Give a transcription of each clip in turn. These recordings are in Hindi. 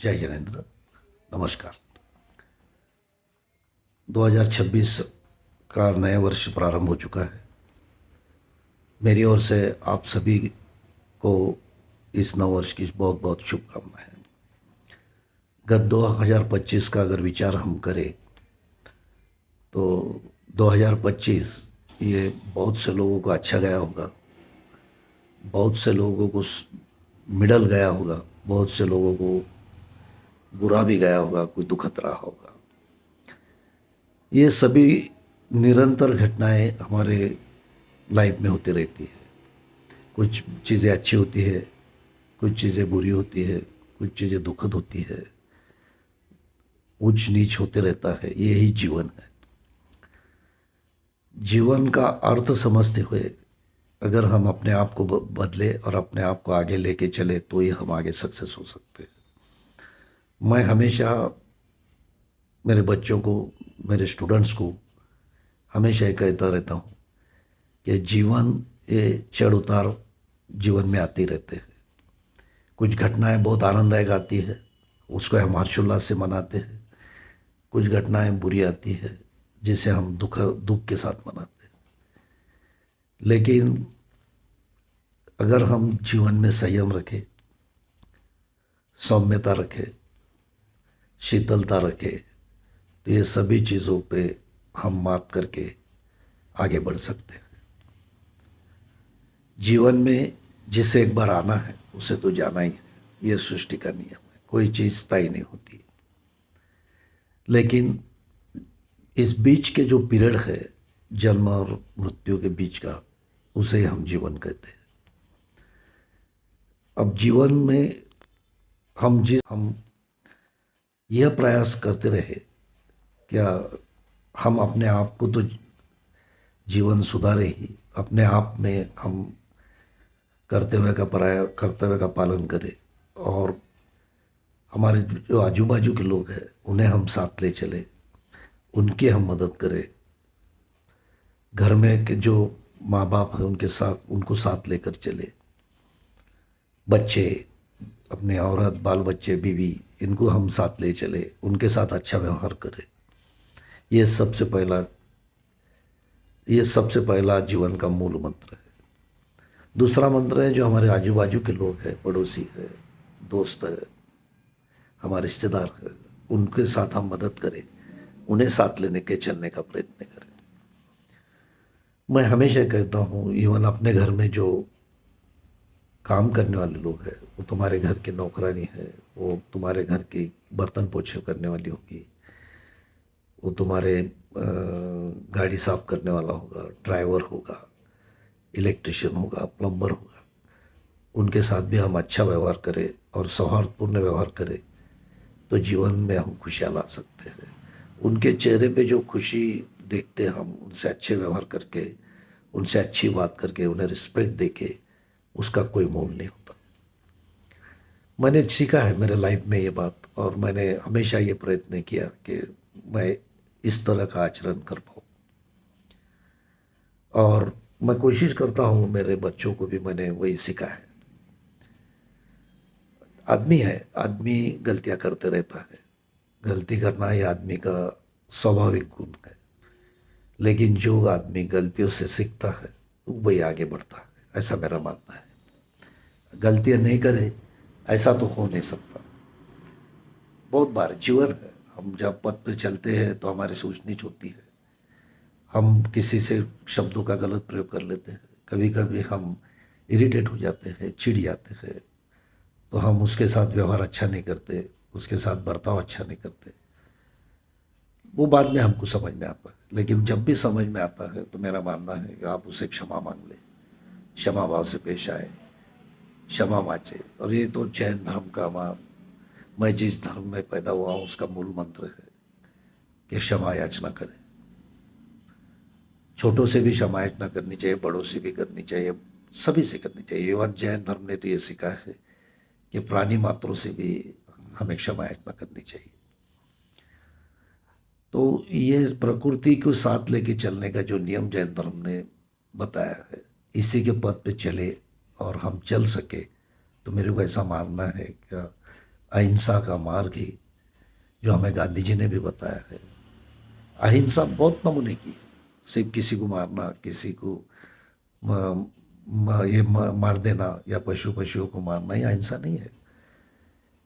जय जिनेन्द्र। नमस्कार। 2026 का नया वर्ष प्रारंभ हो चुका है। मेरी ओर से आप सभी को इस नव वर्ष की बहुत बहुत शुभकामनाएं। गत 2025 का अगर विचार हम करें तो 2025 ये बहुत से लोगों को अच्छा गया होगा, बहुत से लोगों को मिडल गया होगा, बहुत से लोगों को बुरा भी गया होगा, कोई दुखद रहा होगा। ये सभी निरंतर घटनाएं हमारे लाइफ में होती रहती है। कुछ चीज़ें अच्छी होती है, कुछ चीज़ें बुरी होती है, कुछ चीज़ें दुखद होती है, ऊंच नीच होते रहता है। यही जीवन है। जीवन का अर्थ समझते हुए अगर हम अपने आप को बदले और अपने आप को आगे लेके चले तो ही हम आगे सक्सेस हो सकते हैं। मैं हमेशा मेरे बच्चों को, मेरे स्टूडेंट्स को हमेशा ये कहता रहता हूँ कि जीवन ये चढ़ उतार जीवन में आते रहते हैं। कुछ घटनाएं बहुत आनंददायक आती है, उसको हम हर्षोल्लास से मनाते हैं। कुछ घटनाएं बुरी आती है जिसे हम दुख के साथ मनाते हैं। लेकिन अगर हम जीवन में संयम रखें, सौम्यता रखें, शीतलता रखें तो ये सभी चीज़ों पे हम मात करके आगे बढ़ सकते हैं। जीवन में जिसे एक बार आना है उसे तो जाना ही है। ये सृष्टि का नियम है। कोई चीज़ स्थायी नहीं होती। लेकिन इस बीच के जो पीरियड है, जन्म और मृत्यु के बीच का, उसे हम जीवन कहते हैं। अब जीवन में हम यह प्रयास करते रहे क्या हम अपने आप को तो जीवन सुधारे ही, अपने आप में हम कर्तव्य का पालन करें और हमारे जो आजू बाजू के लोग हैं उन्हें हम साथ ले चले, उनकी हम मदद करें। घर में के जो माँ बाप हैं उनको साथ लेकर चले। बच्चे, अपने औरत, बाल बच्चे, बीवी, इनको हम साथ ले चले, उनके साथ अच्छा व्यवहार करें। ये सबसे पहला जीवन का मूल मंत्र है। दूसरा मंत्र है जो हमारे आजू बाजू के लोग हैं, पड़ोसी है, दोस्त है, हमारे रिश्तेदार है, उनके साथ हम मदद करें, उन्हें साथ लेने के चलने का प्रयत्न करें। मैं हमेशा कहता हूँ इवन अपने घर में जो काम करने वाले लोग हैं, वो तुम्हारे घर के नौकरानी है, वो तुम्हारे घर की बर्तन पोछे करने वाली होगी, वो तुम्हारे गाड़ी साफ करने वाला होगा, ड्राइवर होगा, इलेक्ट्रिशियन होगा, प्लम्बर होगा। उनके साथ भी हम अच्छा व्यवहार करें और सौहार्दपूर्ण व्यवहार करें तो जीवन में हम खुशियाँ ला सकते हैं। उनके चेहरे पे जो खुशी देखते हम, उनसे अच्छे व्यवहार करके, उनसे अच्छी बात करके, उन्हें रिस्पेक्ट देके, उसका कोई मोल नहीं होता। मैंने सीखा है मेरे लाइफ में ये बात, और मैंने हमेशा ये प्रयत्न किया कि मैं इस तरह का आचरण कर पाऊँ। और मैं कोशिश करता हूँ, मेरे बच्चों को भी मैंने वही सीखा है। आदमी है, आदमी गलतियाँ करते रहता है। गलती करना ही आदमी का स्वाभाविक गुण है। लेकिन जो आदमी गलतियों से सीखता है वही आगे बढ़ता है, ऐसा मेरा मानना है। गलतियाँ नहीं करे ऐसा तो हो नहीं सकता। बहुत बार जीवन है, हम जब पथ पे चलते हैं तो हमारी सोच नीच होती है। हम किसी से शब्दों का गलत प्रयोग कर लेते हैं। कभी कभी हम इरिटेट हो जाते हैं, चिढ़ जाते हैं, तो हम उसके साथ व्यवहार अच्छा नहीं करते, उसके साथ बर्ताव अच्छा नहीं करते। वो बाद में हमको समझ में आता है। लेकिन जब भी समझ में आता है तो मेरा मानना है कि आप उसे क्षमा मांग लें, क्षमा भाव से पेश आए, क्षमा माचे। और ये तो जैन धर्म का, मैं जिस धर्म में पैदा हुआ हूँ उसका मूल मंत्र है कि क्षमा याचना करें। छोटों से भी क्षमा याचना करनी चाहिए, बड़ों से भी करनी चाहिए, सभी से करनी चाहिए। इवन जैन धर्म ने तो ये सिखा है कि प्राणी मात्रों से भी हमें क्षमा याचना करनी चाहिए। तो ये प्रकृति को साथ लेके चलने का जो नियम जैन धर्म ने बताया है, इसी के पथ पे चले और हम चल सके तो मेरे को ऐसा मानना है कि अहिंसा का मार्ग ही जो हमें गांधी जी ने भी बताया है। अहिंसा बहुत नमूने की है, सिर्फ किसी को मारना, किसी को मार देना या पशुओं को मारना ही अहिंसा नहीं है।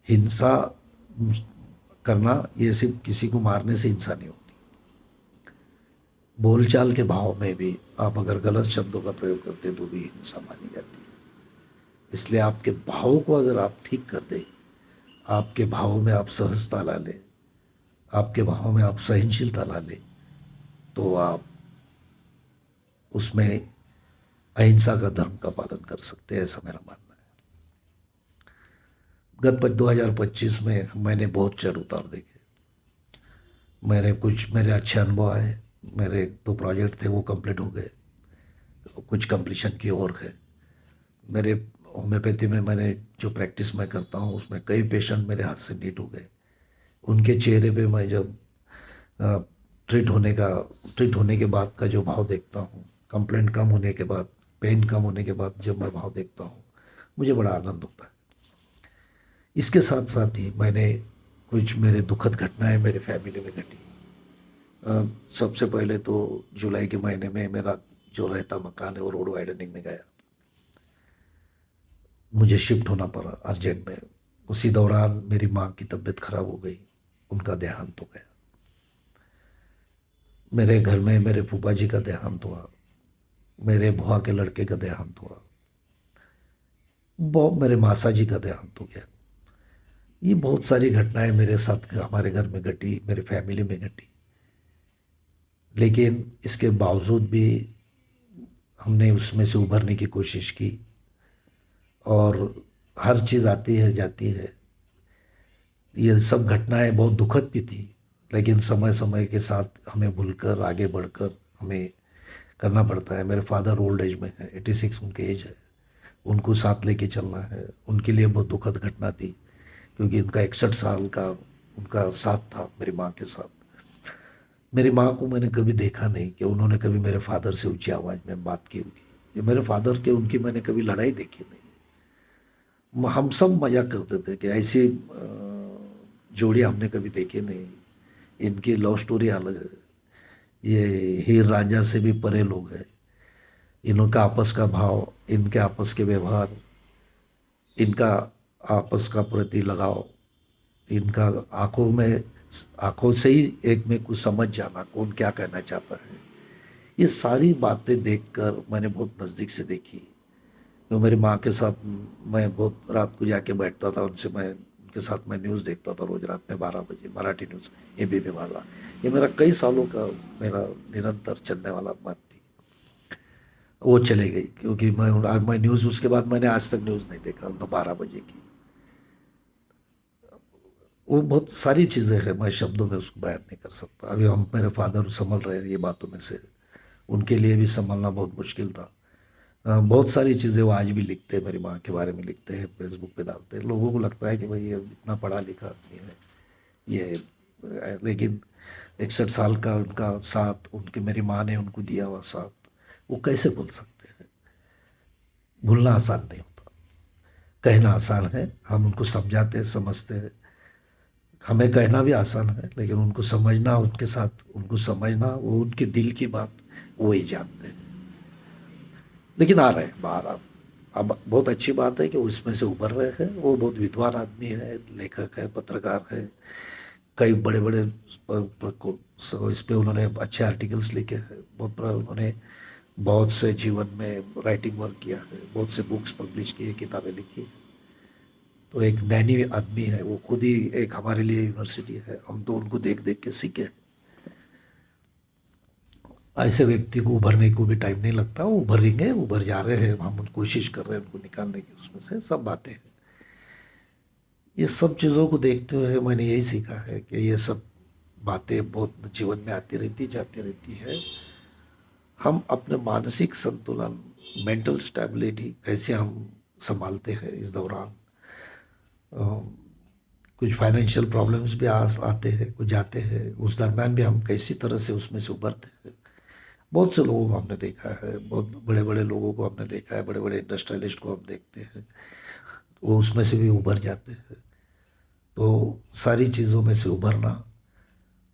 हिंसा करना ये सिर्फ किसी को मारने से हिंसा नहीं होती। बोलचाल के भाव में भी आप अगर गलत शब्दों का प्रयोग करते तो भी हिंसा मानी जाती है। इसलिए आपके भावों को अगर आप ठीक कर दें, आपके भावों में आप सहजता ला लें, आपके भावों में आप सहनशीलता ला लें, तो आप उसमें अहिंसा का धर्म का पालन कर सकते हैं, ऐसा मेरा मानना है। गत 2025 में मैंने बहुत चढ़ उतार देखे। मेरे अच्छे अनुभव आए। मेरे 2 प्रोजेक्ट थे वो कंप्लीट हो गए, कुछ कंप्लीशन की ओर है। मेरे होम्योपैथी में मैंने जो प्रैक्टिस मैं करता हूँ उसमें कई पेशेंट मेरे हाथ से नीट हो गए। उनके चेहरे पे मैं जब अ, ट्रीट होने के बाद का जो भाव देखता हूँ, कंप्लेंट कम होने के बाद, पेन कम होने के बाद जब मैं भाव देखता हूँ, मुझे बड़ा आनंद होता है। इसके साथ साथ ही मैंने कुछ मेरे दुखद घटनाएं मेरे फैमिली में घटी। सबसे पहले तो जुलाई के महीने में मेरा जो रहता मकान है वो रोड वाइडनिंग में गया। मुझे शिफ्ट होना पड़ा अर्जेंट में। उसी दौरान मेरी माँ की तबीयत खराब हो गई, उनका देहांत हो गया। मेरे घर में मेरे फूफा जी का देहांत हुआ, मेरे बुआ के लड़के का देहांत हुआ, बहुत मेरे मासा जी का देहांत हो गया। ये बहुत सारी घटनाएं मेरे साथ हमारे घर में घटी, मेरे फैमिली में घटी। लेकिन इसके बावजूद भी हमने उसमें से उभरने की कोशिश की। और हर चीज़ आती है जाती है। ये सब घटनाएं बहुत दुखद भी थी, लेकिन समय समय के साथ हमें भूलकर आगे बढ़कर हमें करना पड़ता है। मेरे फादर ओल्ड एज में है, 86 उनके एज है, उनको साथ लेके चलना है। उनके लिए बहुत दुखद घटना थी, क्योंकि उनका 61 साल का उनका साथ था मेरी माँ के साथ। मेरी माँ को मैंने कभी देखा नहीं कि उन्होंने कभी मेरे फादर से ऊंची आवाज़ में बात की होगी। ये मेरे फादर के उनकी मैंने कभी लड़ाई देखी नहीं। हम सब मजाक करते थे कि ऐसी जोड़ी हमने कभी देखी नहीं। इनकी लव स्टोरी अलग है, ये हीर रांझा से भी परे लोग हैं। इनका आपस का भाव, इनके आपस के व्यवहार, इनका आपस का प्रति लगाव, इनका आंखों से ही एक में कुछ समझ जाना कौन क्या कहना चाहता है। ये सारी बातें देखकर मैंने बहुत नज़दीक से देखी। तो मेरी माँ के साथ मैं बहुत रात को जाके बैठता था, उनके साथ मैं न्यूज़ देखता था रोज रात में 12 बजे, मराठी न्यूज़, एबीपी वाला। ये मेरा कई सालों का मेरा निरंतर चलने वाला बात थी। वो चले गई, क्योंकि मैं न्यूज़ उसके बाद मैंने आज तक न्यूज़ नहीं देखा, तो 12 बजे की। वो बहुत सारी चीज़ें हैं, मैं शब्दों में उसको बयान नहीं कर सकता। अभी हम मेरे फादर संभल रहे हैं ये बातों में से, उनके लिए भी संभलना बहुत मुश्किल था। बहुत सारी चीज़ें वो आज भी लिखते हैं, मेरी माँ के बारे में लिखते हैं, फेसबुक पे डालते हैं। लोगों को लगता है कि भाई ये इतना पढ़ा लिखा आदमी है ये, लेकिन 61 साल का उनका साथ, उनकी मेरी माँ ने उनको दिया हुआ साथ, वो कैसे भूल सकते हैं। भूलना आसान नहीं होता, कहना आसान है। हम उनको समझाते हैं, समझते हैं। हमें कहना भी आसान है, लेकिन उनको समझना, उनके साथ उनको समझना, वो उनके दिल की बात वो ही जानते हैं। लेकिन आ रहे हैं बाहर। अब बहुत अच्छी बात है कि वो इसमें से उभर रहे हैं। वो बहुत विद्वान आदमी है, लेखक है, पत्रकार है। कई बड़े बड़े इस पे उन्होंने अच्छे आर्टिकल्स लिखे हैं। उन्होंने बहुत से जीवन में राइटिंग वर्क किया है, बहुत से बुक्स पब्लिश किए, किताबें लिखी है। तो एक दैनी आदमी है, वो खुद ही एक हमारे लिए यूनिवर्सिटी है। हम तो उनको देख देख के सीखे। ऐसे व्यक्ति को उभरने को भी टाइम नहीं लगता, वो उभरेंगे, उभर जा रहे हैं। हम कोशिश कर रहे हैं उनको निकालने की, उसमें से सब बातें हैं। ये सब चीज़ों को देखते हुए मैंने यही सीखा है कि ये सब बातें बहुत जीवन में आती रहती जाती रहती है। हम अपने मानसिक संतुलन, मेंटल स्टेबिलिटी कैसे हम संभालते हैं इस दौरान। अ, कुछ फाइनेंशियल प्रॉब्लम्स भी आते हैं, कुछ जाते हैं, उस दरम्यान भी हम कैसी तरह से उसमें से उभरते हैं। बहुत से लोगों को हमने देखा है, बहुत बड़े बड़े लोगों को हमने देखा है, बड़े बड़े इंडस्ट्रियलिस्ट को हम देखते हैं, वो उसमें से भी उभर जाते हैं। तो सारी चीज़ों में से उभरना,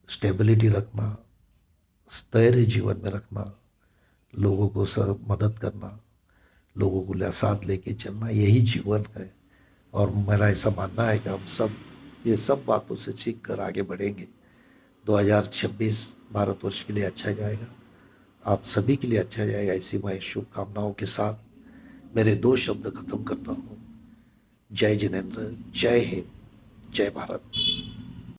स्टेबिलिटी रखना, स्थैर्य जीवन में रखना, लोगों को सब मदद करना, लोगों को साथ लेके चलना, यही जीवन है। और मेरा ऐसा मानना है कि हम सब ये सब बातों से सीख कर आगे बढ़ेंगे। 2026 भारतवर्ष के लिए अच्छा जाएगा, आप सभी के लिए अच्छा जाएगा। ऐसी मैं शुभकामनाओं के साथ मेरे 2 शब्द खत्म करता हूँ। जय जिनेंद्र, जय हिंद, जय भारत।